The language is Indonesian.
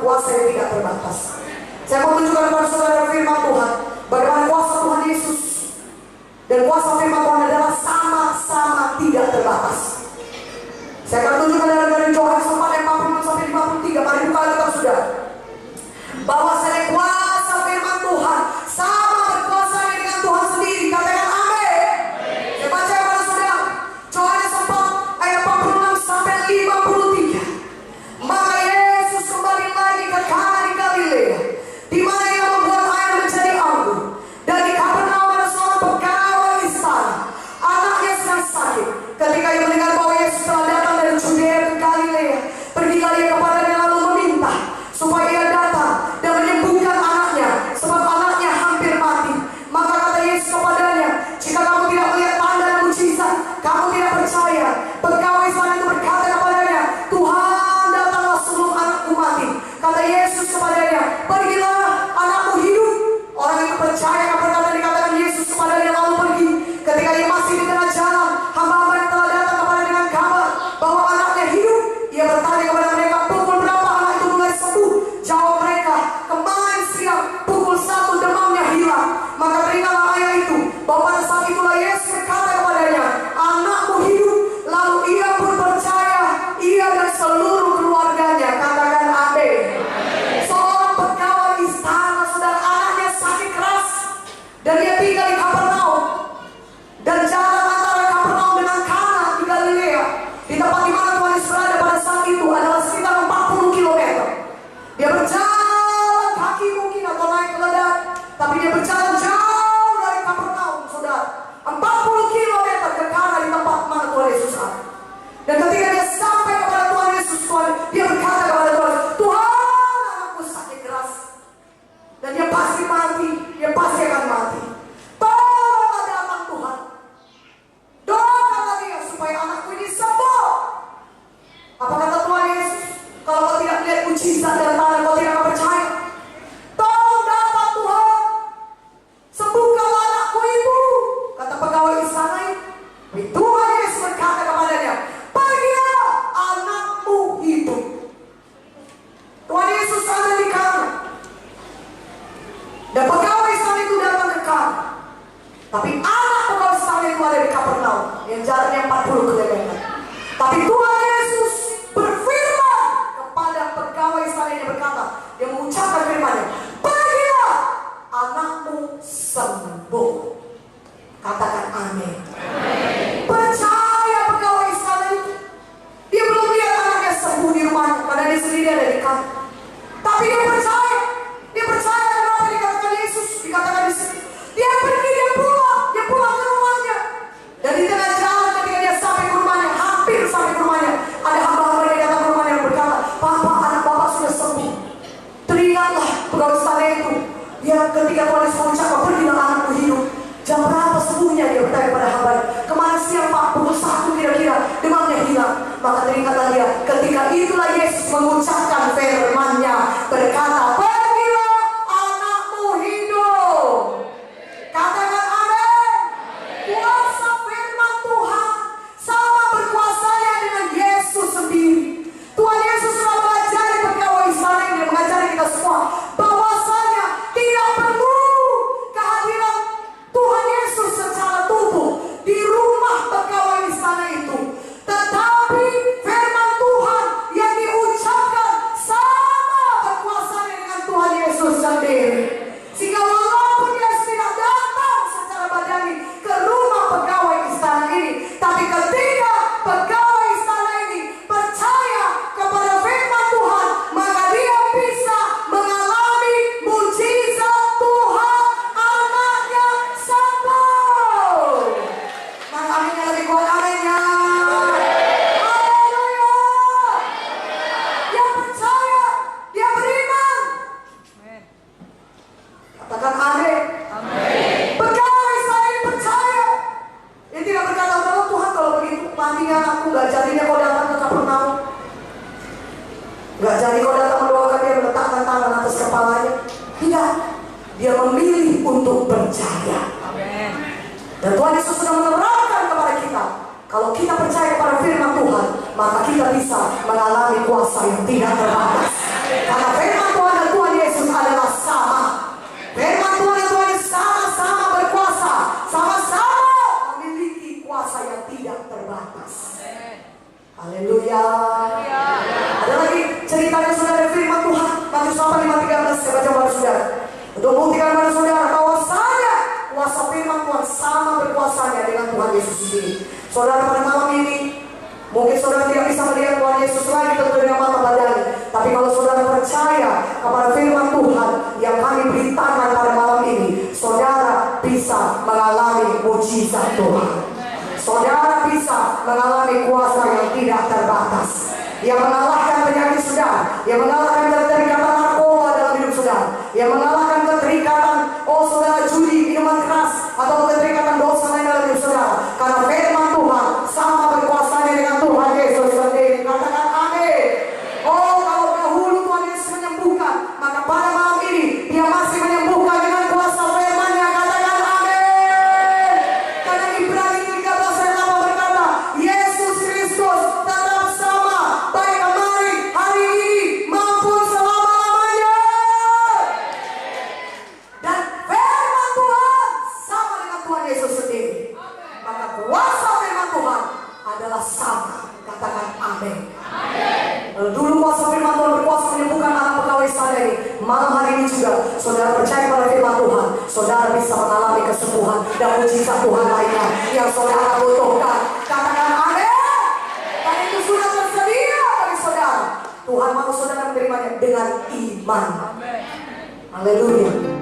kuasa yang tidak terbatas. Saya mau tunjukkan kepada saudara firman Tuhan, bagaimana kuasa Tuhan Yesus dan kuasa firman Tuhan adalah sama-sama tidak terbatas. Saya akan tunjukkan dari Yohanes 4 ayat 46 sampai 53. Mari buka Alkitab saudara. Bahwa saya kuasa firman Tuhan sama berkuasa dengan Tuhan sendiri. Katakan amin. Saya baca kepada saudara Yohanes 4 ayat 46 sampai 53. Maka Yesus kembali lagi ke Kana di Galilea, di mana ia membuat air menjadi anggur. Dan di Kapernaum ada seorang pegawai istana, anaknya sedang sakit. Ketika ia mendengar bahwa Yesus telah datang dari Judea ke Galilea, pergilah ia kepadanya lalu meminta supaya ia datang dan menyembuhkan anaknya, sebab anaknya hampir mati. Maka kata Yesus kepadanya, jika kamu tidak melihat tanda dan mujizat, kamu tidak percaya. Pegawai istana itu berkata kepadanya, Tuhan, datanglah sebelum anakku mati. Kata Yesus kepadanya, pergilah, anakmu hidup. Orang itu percaya apa kata dikatakan Yesus kepadanya lalu pergi. Ketika ia masih di tengah jalan, hamba-hamba yang telah datang kepada dengan kabar bahwa anaknya hidup, ia bertanya kepada mereka, pukul berapa anak itu mulai sembuh? Jawab mereka, kemarin siang pukul 1 demamnya hilang. Maka teringatlah ayah itu bahwa pada saat itulah Yesus berkata kepadanya, anakmu hidup. Lalu ia pun percaya, ia dan seluruh keluarganya. Katakan amin. Seorang pegawai istana, saudara, anaknya sakit keras, dan dia tinggal di Kapernaum. Dan jalan antara Kapernaum dengan Kana di Galilea, di tempat di mana Tuhan Yesus berada pada saat itu, adalah sekitar 40 km. Dia berjalan kaki mungkin atau naik keledai, tapi dia berjalan jauh dari Kapernaum, saudara. 40 km ke Kana di tempat mana Tuhan Yesus ada. Dan ketika dia sampai kepada Tuhan Yesus, dia berkata kepada Tuhan, Tuhan, anakku sakit keras, dan dia pasti mati, dia pasti akan mati. Tolonglah datang Tuhan. Doakanlah dia supaya anakku ini sembuh. Apa kata Tuhan Yesus? Kalau kau tidak melihat mujizat dan tanda, kau tidak akan percaya. Tolong datang Tuhan, sembuhkanlah anakku itu, kata pegawai istana itu. Tuhan Yesus berkata kepadanya, pergilah, anakmu hidup. Tuhan Yesus ada di Kana, dan pegawai istana itu datang ke Kana. Tapi anak pegawai istana itu ada di Kapernaum, yang jaraknya 40 km. Tapi Tuhan Yesus berfirman kepada pegawai istana yang berkata, dia mengucapkan firman-Nya, pergilah, anakmu sembuh. Katakan amin. Percaya pegawai istana itu. Dia belum lihat anaknya sembuh di rumahnya, karena dia sendiri ada di Kana. Tapi dia percaya. Dia percaya karena apa dikatakan Yesus, dikatakan di sini. Dia pergi, dia pulang ke rumahnya. Dan di tengah jalan ketika dia sampai ke rumahnya, hampir sampai ke rumahnya, ada hamba-hamba yang datang ke rumahnya yang berkata, Papa, anak Bapak sudah sembuh. Teringatlah pegawai istana itu. Dia ketika Tuhan Yesus mengucapkan, pergilah, anakku hidup. Jam berapa sembuhnya? Dia bertanya pada hamba, kemana siang Pak? Pukul 1 kira-kira, demamnya hilang. Maka teringatlah dia. Ketika itulah Yesus mengucapkan firman-Nya, berkata, pergilah, anakmu hidup. Katakan amin. Kuasa firman Tuhan sama berkuasanya dengan Yesus sendiri. Tuhan Yesus sudah mengajari pegawai istana ini, mengajari kita semua bahwasanya tidak perlu kehadiran Tuhan Yesus secara tubuh di rumah pegawai istana itu, tetapi firman Tuhan yang diucapkan sama berkuasanya dengan Tuhan Yesus sendiri. Sehingga walaupun Yesus tidak datang secara badani ke rumah pegawai istana ini, tapi ketika pegawai istana ini percaya kepada firman Tuhan, maka dia bisa mengalami mujizat Tuhan, anaknya sembuh. Maka aminnya lebih kuat, aminnya. Haleluya. Dia percaya, dia beriman. Katakan amin. Pegawai istana ini percaya. Dia tidak berkata, oh Tuhan, kalau begitu matinya anakku, gak jadinya kau datang ke Kapernaum, gak jadi kau datang mendoakan dia, meletakkan tangan atas kepalanya. Tidak. Dia memilih untuk percaya. Dan Tuhan Yesus sudah menerangkan kepada kita, kalau kita percaya kepada firman Tuhan, maka kita bisa mengalami kuasa yang tidak terbatas. Karena firman 13 saya baca pada saudara. Untuk membuktikan pada saudara bahwa saya kuasa firman Tuhan sama berkuasanya dengan Tuhan Yesus sendiri. Saudara, pada malam ini mungkin saudara tidak bisa melihat Tuhan Yesus lagi tentu dengan mata badani. Tapi kalau saudara percaya kepada firman Tuhan yang kami beritakan pada malam ini, saudara bisa mengalami mujizat Tuhan. Saudara bisa mengalami kuasa yang tidak terbatas, yang mengalahkan penyakit saudara, yang mengalahkan keterikatan narkoba dalam hidup saudara, yang mengalahkan keterikatan saudara judi, minuman keras, atau keterikatan dosa lain dalam hidup saudara. Karena firman Tuhan sama berkuasanya dengan Tuhan Yesus sendiri. Katakan amin. Kalau dahulu Tuhan Yesus menyembuhkan, maka pada malam ini Dia masih menyembuhkan dengan kuasa firman-Nya. Katakan amin. Karena Ibrani 13 ayat 8 berkata, Yesus Kristus tetap sama, baik kemarin, hari ini, maupun selama-lamanya. Dan firman Tuhan sama dengan Tuhan Yesus sendiri. Maka kuasa firman Tuhan adalah sama. Katakan amin. Dulu kuasa firman Tuhan berkuasa menyembuhkan anak pegawai saya ini. Malam hari ini juga saudara percaya pada firman Tuhan, saudara bisa mengalami kesembuhan dan mujizat Tuhan lainnya yang saudara butuhkan. Katakan amin. Dan itu sudah tersedia bagi saudara. Tuhan mau saudara menerimanya dengan iman. Haleluya.